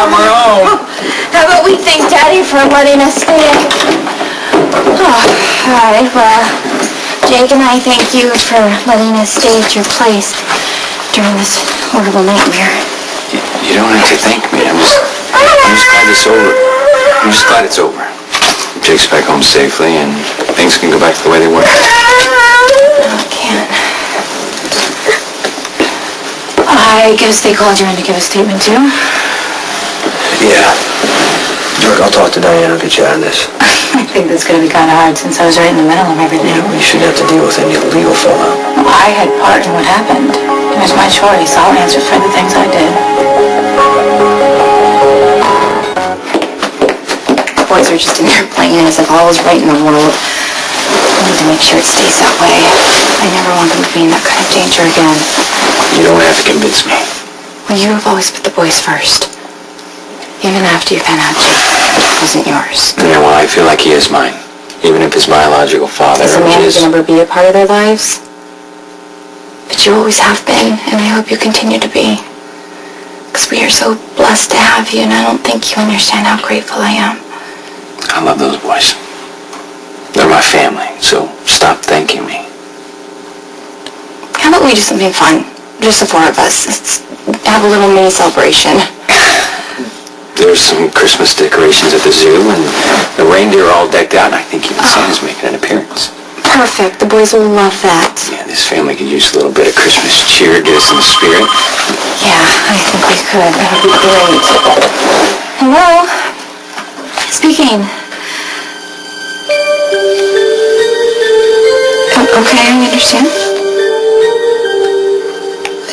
Mom, we're home. How about we thank Daddy for letting us stay? All right, well, Jake and I thank you for letting us stay at your place during this horrible nightmare. You don't have to thank me. I'm just glad it's over. I'm just glad it's over. Jake's back home safely, and things can go back to the way they were. I can't. I guess they called you in to give a statement, too? Yeah. Look, I'll talk to Diane. I'll get you out of this. I think that's going to be kind of hard since I was right in the middle of everything. Yeah, well, you shouldn't have to deal with any legal fallout. I had part in what happened. It was my choice. I'll answer for the things I did. The boys are just in there playing as if all was right in the world. I need to make sure it stays that way. I never want them to be in that kind of danger again. You don't have to convince me. Well, you have always put the boys first. Even after you found out Jake wasn't yours. Yeah, well, I feel like he is mine. Even if his biological father Is a man is... who can never be a part of their lives? But you always have been, and I hope you continue to be. Because we are so blessed to have you, and I don't think you understand how grateful I am. I love those boys. They're my family, so stop thanking me. How about we do something fun? Just the four of us. Let's have a little mini celebration. There's some Christmas decorations at the zoo, and the reindeer are all decked out, and I think even Santa's making an appearance. Perfect. The boys will love that. Yeah, this family could use a little bit of Christmas cheer, get us in the spirit. Yeah, I think we could. That would be great. Hello? Speaking. Okay, I understand.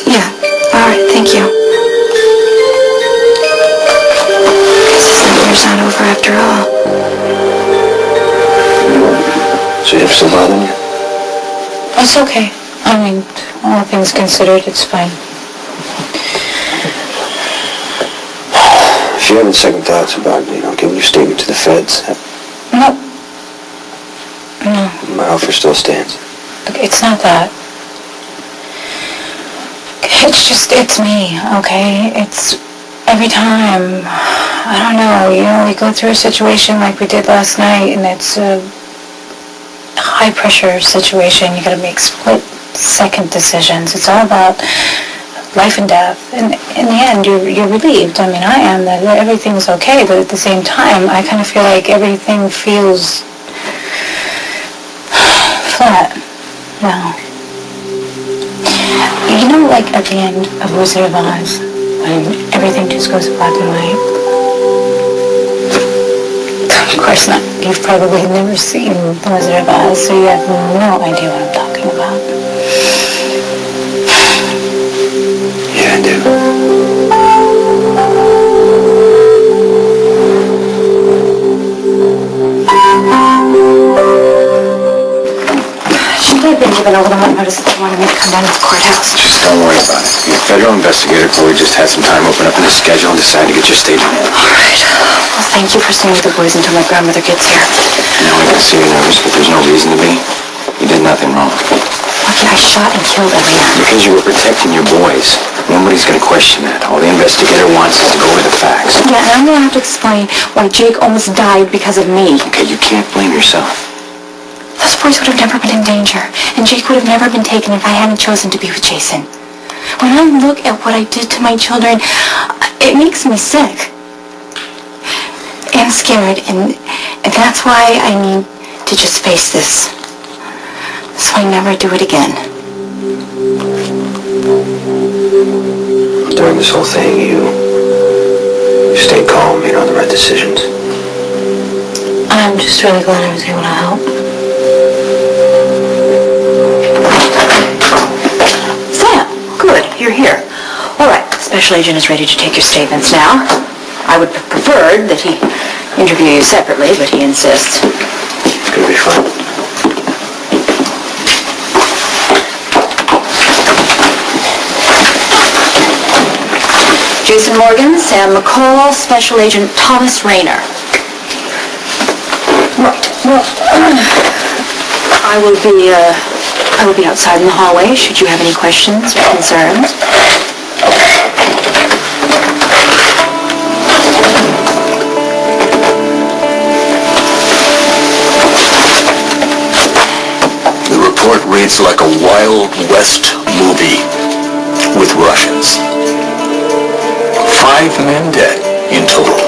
Yeah. All right, thank you. Guess this nightmare's not over after all. So you have still bothering you? It's okay. I mean, all things considered, it's fine. If you're having second thoughts about, giving your statement to the feds, No. No. my offer still stands. Look, it's not that. It's me, okay? It's every time, I don't know, we go through a situation like we did last night, and it's a high-pressure situation. You gotta make split-second decisions. It's all about life and death. And in the end, you're relieved. I mean, I am, that everything's okay, but at the same time, I kind of feel like everything feels flat. Well, like at the end of Wizard of Oz, when everything just goes black and white? Of course not. You've probably never seen The Wizard of Oz, so you have no idea what I'm talking about. Yeah, I do. Should I have been given a little more notice that they wanted me to come down to the courthouse? Just don't worry about it. The federal investigator probably just had some time open up in his schedule and decided to get your statement in. All right. Well, thank you for staying with the boys until my grandmother gets here. I know I can see you're nervous, but there's no reason to be. You did nothing wrong. Lucky I shot and killed Elian. Because you were protecting your boys. Nobody's going to question that. All the investigator wants is to go over the facts. Yeah, and I'm going to have to explain why Jake almost died because of me. Okay, you can't blame yourself. Those boys would have never been in danger, and Jake would have never been taken if I hadn't chosen to be with Jason. When I look at what I did to my children, it makes me sick. And scared, and that's why I need to just face this. So I never do it again. During this whole thing, you stayed calm, made all the right decisions. I'm just really glad I was able to help. Sam, good, you're here. All right, Special Agent is ready to take your statements now. I would have preferred that he interview you separately, but he insists. It's going to be fun. Jason Morgan, Sam McCall, Special Agent Thomas Rayner. Right. Well, I will be outside in the hallway should you have any questions or concerns. is like a Wild West movie with Russians. 5 men dead in total.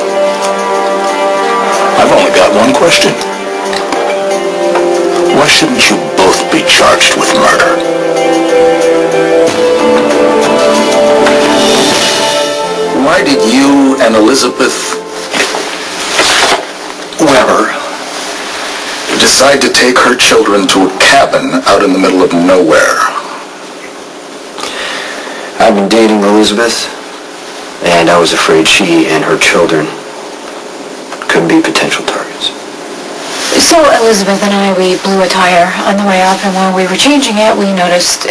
I've only got one question. Why shouldn't you both be charged with murder? Why did you and Elizabeth Weber decide to take her children to a cabin out in the middle of nowhere? I've been dating Elizabeth, and I was afraid she and her children could be potential targets. So Elizabeth and I, we blew a tire on the way up, and when we were changing it, we noticed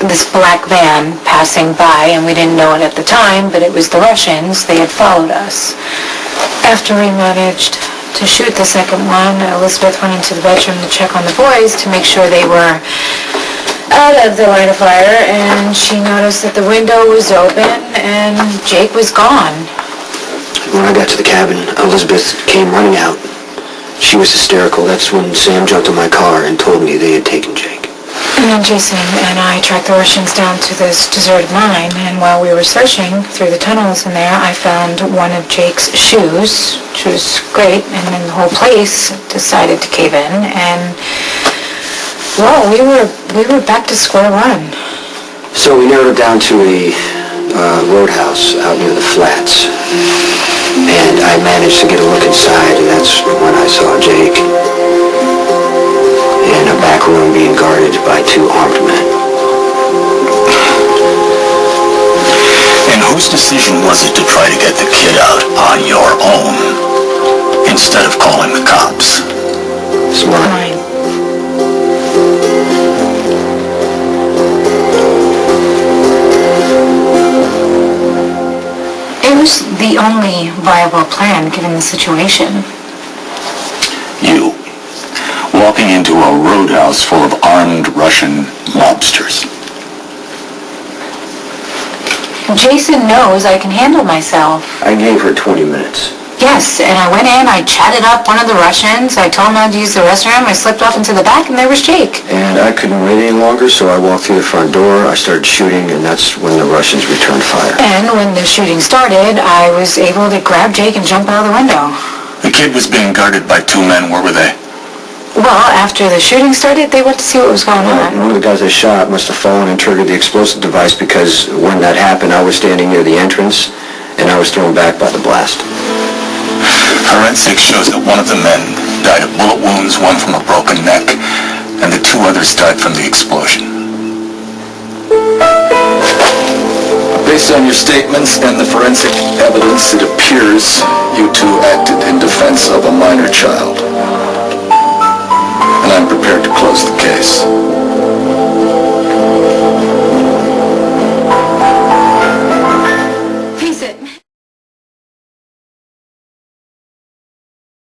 this black van passing by, and we didn't know it at the time, but it was the Russians. They had followed us. After we managed to shoot the second one, Elizabeth went into the bedroom to check on the boys to make sure they were out of the line of fire, and she noticed that the window was open and Jake was gone. When I got to the cabin, Elizabeth came running out. She was hysterical. That's when Sam jumped in my car and told me they had taken Jake. And then Jason and I tracked the Russians down to this deserted mine, and while we were searching through the tunnels in there, I found one of Jake's shoes, which was great, and then the whole place decided to cave in, and well, we were back to square one. So we narrowed it down to a roadhouse out near the flats. And I managed to get a look inside, and that's when I saw Jake in a back room being guarded by 2 armed men. And whose decision was it to try to get the kid out on your own instead of calling the cops? Smart. Mine. It was the only viable plan given the situation. You, walking into a roadhouse full of armed Russian mobsters. Jason knows I can handle myself. I gave her 20 minutes. Yes, and I went in, I chatted up one of the Russians, I told him how to use the restroom, I slipped off into the back, and there was Jake. And I couldn't wait any longer, so I walked through the front door, I started shooting, and that's when the Russians returned fire. And when the shooting started, I was able to grab Jake and jump out of the window. The kid was being guarded by 2 men. Where were they? Well, after the shooting started, they went to see what was going on. One of the guys I shot must have fallen and triggered the explosive device, because when that happened, I was standing near the entrance, and I was thrown back by the blast. Forensics shows that one of the men died of bullet wounds, one from a broken neck, and the 2 others died from the explosion. Based on your statements and the forensic evidence, it appears you 2 acted in defense of a minor child. And I'm prepared to close the case.